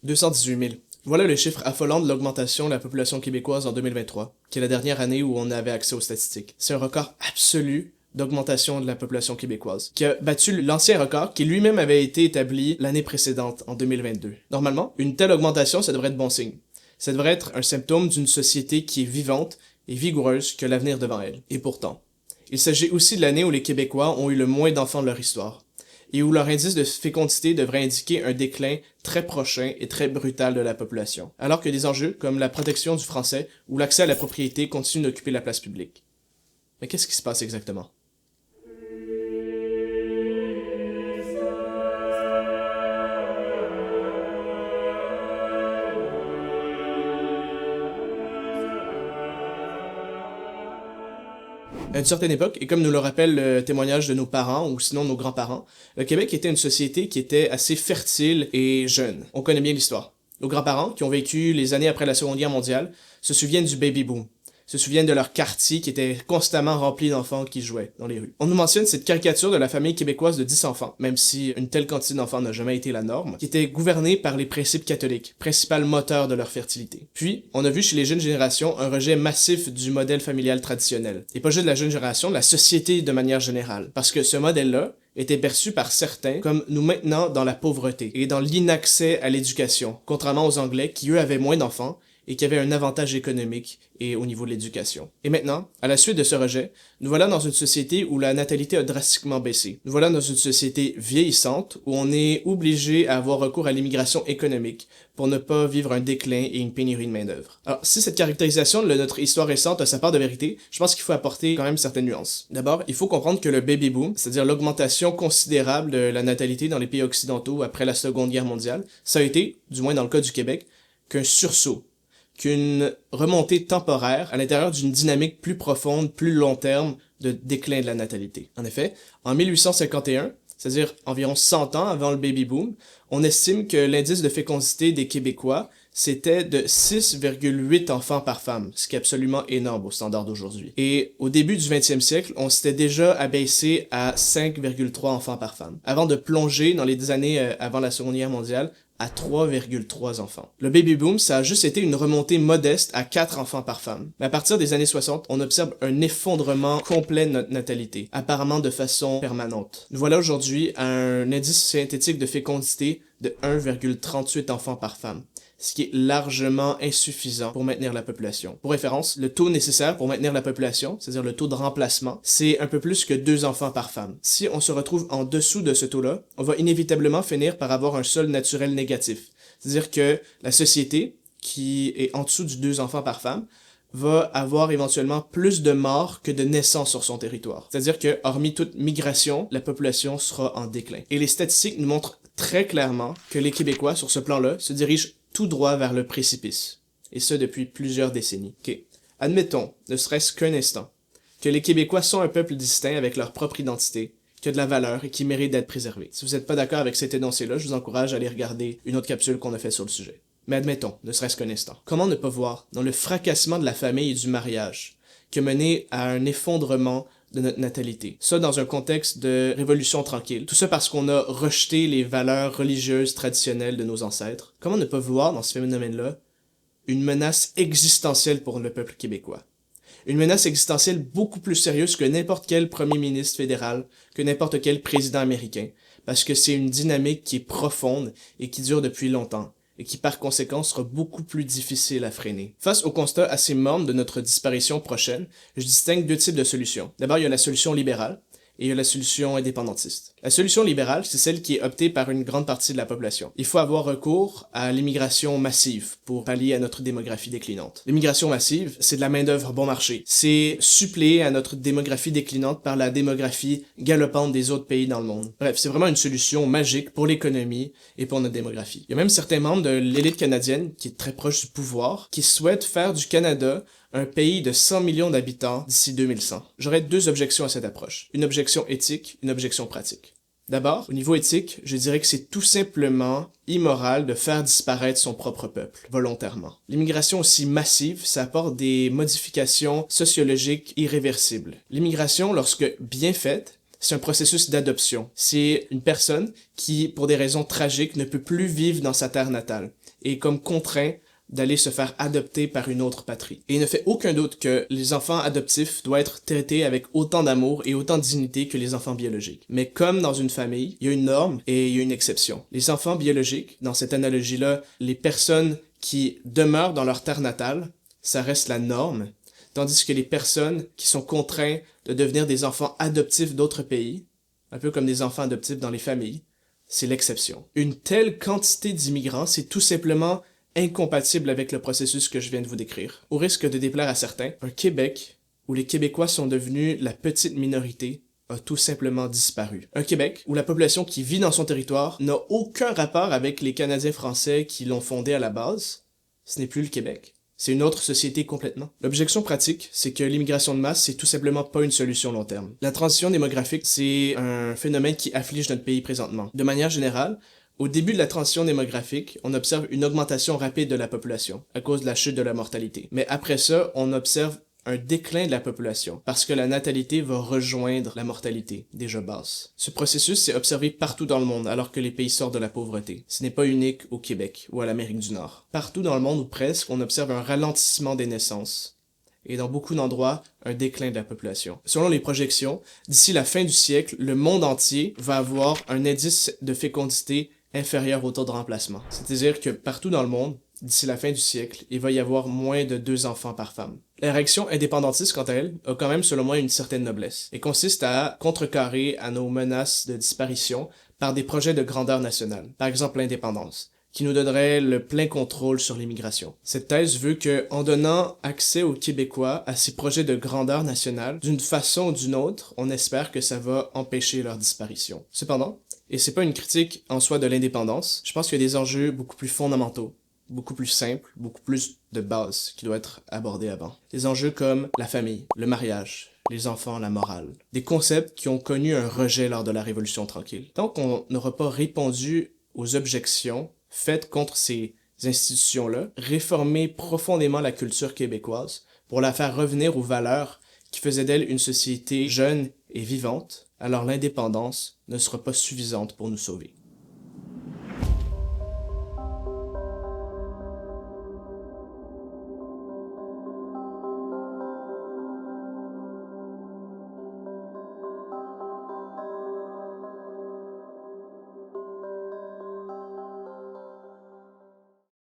218 000. Voilà le chiffre affolant de l'augmentation de la population québécoise en 2023, qui est la dernière année où on avait accès aux statistiques. C'est un record absolu d'augmentation de la population québécoise, qui a battu l'ancien record qui lui-même avait été établi l'année précédente, en 2022. Normalement, une telle augmentation, ça devrait être bon signe. Ça devrait être un symptôme d'une société qui est vivante et vigoureuse que l'avenir devant elle. Et pourtant, il s'agit aussi de l'année où les Québécois ont eu le moins d'enfants de leur histoire, et où leur indice de fécondité devrait indiquer un déclin très prochain et très brutal de la population, alors que des enjeux comme la protection du français ou l'accès à la propriété continuent d'occuper la place publique. Mais qu'est-ce qui se passe exactement? À une certaine époque, et comme nous le rappelle le témoignage de nos parents ou sinon nos grands-parents, le Québec était une société qui était assez fertile et jeune. On connaît bien l'histoire. Nos grands-parents, qui ont vécu les années après la Seconde Guerre mondiale, se souviennent du baby boom, se souviennent de leur quartier qui était constamment rempli d'enfants qui jouaient dans les rues. On nous mentionne cette caricature de la famille québécoise de 10 enfants, même si une telle quantité d'enfants n'a jamais été la norme, qui était gouvernée par les principes catholiques, principal moteur de leur fertilité. Puis, on a vu chez les jeunes générations un rejet massif du modèle familial traditionnel. Et pas juste de la jeune génération, de la société de manière générale. Parce que ce modèle-là était perçu par certains comme nous maintenant dans la pauvreté et dans l'inaccès à l'éducation, contrairement aux Anglais qui eux avaient moins d'enfants et qui avaient un avantage économique et au niveau de l'éducation. Et maintenant, à la suite de ce rejet, nous voilà dans une société où la natalité a drastiquement baissé. Nous voilà dans une société vieillissante où on est obligé à avoir recours à l'immigration économique pour ne pas vivre un déclin et une pénurie de main-d'œuvre. Alors, si cette caractérisation de notre histoire récente a sa part de vérité, je pense qu'il faut apporter quand même certaines nuances. D'abord, il faut comprendre que le baby boom, c'est-à-dire l'augmentation considérable de la natalité dans les pays occidentaux après la Seconde Guerre mondiale, ça a été, du moins dans le cas du Québec, qu'un sursaut, qu'une remontée temporaire à l'intérieur d'une dynamique plus profonde, plus long terme de déclin de la natalité. En effet, en 1851, c'est-à-dire environ 100 ans avant le baby boom, on estime que l'indice de fécondité des Québécois, c'était de 6,8 enfants par femme, ce qui est absolument énorme au standard d'aujourd'hui. Et au début du 20e siècle, on s'était déjà abaissé à 5,3 enfants par femme, avant de plonger dans les années avant la Seconde Guerre mondiale à 3,3 enfants. Le baby boom, ça a juste été une remontée modeste à 4 enfants par femme. Mais à partir des années 60, on observe un effondrement complet de notre natalité, apparemment de façon permanente. Nous voilà aujourd'hui à un indice synthétique de fécondité de 1,38 enfants par femme, ce qui est largement insuffisant pour maintenir la population. Pour référence, le taux nécessaire pour maintenir la population, c'est-à-dire le taux de remplacement, c'est un peu plus que 2 enfants par femme. Si on se retrouve en dessous de ce taux-là, on va inévitablement finir par avoir un solde naturel négatif. C'est-à-dire que la société, qui est en dessous du 2 enfants par femme, va avoir éventuellement plus de morts que de naissances sur son territoire. C'est-à-dire que, hormis toute migration, la population sera en déclin. Et les statistiques nous montrent très clairement que les Québécois, sur ce plan-là, se dirigent tout droit vers le précipice. Et ce, depuis plusieurs décennies. Ok. Admettons, ne serait-ce qu'un instant, que les Québécois sont un peuple distinct avec leur propre identité, qui a de la valeur et qui mérite d'être préservé. Si vous n'êtes pas d'accord avec cet énoncé-là, je vous encourage à aller regarder une autre capsule qu'on a fait sur le sujet. Mais admettons, ne serait-ce qu'un instant. Comment ne pas voir, dans le fracassement de la famille et du mariage, qui a mené à un effondrement de notre natalité. Ça dans un contexte de révolution tranquille. Tout ça parce qu'on a rejeté les valeurs religieuses traditionnelles de nos ancêtres. Comment ne pas voir dans ce phénomène-là une menace existentielle pour le peuple québécois? Une menace existentielle beaucoup plus sérieuse que n'importe quel premier ministre fédéral, que n'importe quel président américain, parce que c'est une dynamique qui est profonde et qui dure depuis longtemps, et qui par conséquent sera beaucoup plus difficile à freiner. Face au constat assez morne de notre disparition prochaine, je distingue 2 types de solutions. D'abord, il y a la solution libérale, et il y a la solution indépendantiste. La solution libérale, c'est celle qui est optée par une grande partie de la population. Il faut avoir recours à l'immigration massive pour pallier à notre démographie déclinante. L'immigration massive, c'est de la main-d'œuvre bon marché. C'est suppléer à notre démographie déclinante par la démographie galopante des autres pays dans le monde. Bref, c'est vraiment une solution magique pour l'économie et pour notre démographie. Il y a même certains membres de l'élite canadienne, qui est très proche du pouvoir, qui souhaitent faire du Canada un pays de 100 millions d'habitants d'ici 2100. J'aurais 2 objections à cette approche. Une objection éthique, une objection pratique. D'abord, au niveau éthique, je dirais que c'est tout simplement immoral de faire disparaître son propre peuple, volontairement. L'immigration aussi massive, ça apporte des modifications sociologiques irréversibles. L'immigration, lorsque bien faite, c'est un processus d'adoption. C'est une personne qui, pour des raisons tragiques, ne peut plus vivre dans sa terre natale et est comme contraint d'aller se faire adopter par une autre patrie. Et il ne fait aucun doute que les enfants adoptifs doivent être traités avec autant d'amour et autant de dignité que les enfants biologiques. Mais comme dans une famille, il y a une norme et il y a une exception. Les enfants biologiques, dans cette analogie-là, les personnes qui demeurent dans leur terre natale, ça reste la norme, tandis que les personnes qui sont contraintes de devenir des enfants adoptifs d'autres pays, un peu comme des enfants adoptifs dans les familles, c'est l'exception. Une telle quantité d'immigrants, c'est tout simplement incompatible avec le processus que je viens de vous décrire. Au risque de déplaire à certains, un Québec où les Québécois sont devenus la petite minorité a tout simplement disparu. Un Québec où la population qui vit dans son territoire n'a aucun rapport avec les Canadiens français qui l'ont fondé à la base. Ce n'est plus le Québec. C'est une autre société complètement. L'objection pratique, c'est que l'immigration de masse, c'est tout simplement pas une solution long terme. La transition démographique, c'est un phénomène qui afflige notre pays présentement. De manière générale, au début de la transition démographique, on observe une augmentation rapide de la population à cause de la chute de la mortalité. Mais après ça, on observe un déclin de la population parce que la natalité va rejoindre la mortalité, déjà basse. Ce processus s'est observé partout dans le monde alors que les pays sortent de la pauvreté. Ce n'est pas unique au Québec ou à l'Amérique du Nord. Partout dans le monde ou presque, on observe un ralentissement des naissances et dans beaucoup d'endroits, un déclin de la population. Selon les projections, d'ici la fin du siècle, le monde entier va avoir un indice de fécondité inférieur au taux de remplacement. C'est-à-dire que partout dans le monde, d'ici la fin du siècle, il va y avoir moins de 2 enfants par femme. La réaction indépendantiste, quant à elle, a quand même selon moi une certaine noblesse et consiste à contrecarrer à nos menaces de disparition par des projets de grandeur nationale, par exemple l'indépendance, qui nous donnerait le plein contrôle sur l'immigration. Cette thèse veut que, en donnant accès aux Québécois à ces projets de grandeur nationale, d'une façon ou d'une autre, on espère que ça va empêcher leur disparition. Cependant, et c'est pas une critique en soi de l'indépendance, je pense qu'il y a des enjeux beaucoup plus fondamentaux, beaucoup plus simples, beaucoup plus de base qui doivent être abordés avant. Des enjeux comme la famille, le mariage, les enfants, la morale. Des concepts qui ont connu un rejet lors de la Révolution tranquille. Tant qu'on n'aura pas répondu aux objections faites contre ces institutions-là, réformer profondément la culture québécoise pour la faire revenir aux valeurs qui faisaient d'elle une société jeune et vivante, alors l'indépendance ne sera pas suffisante pour nous sauver.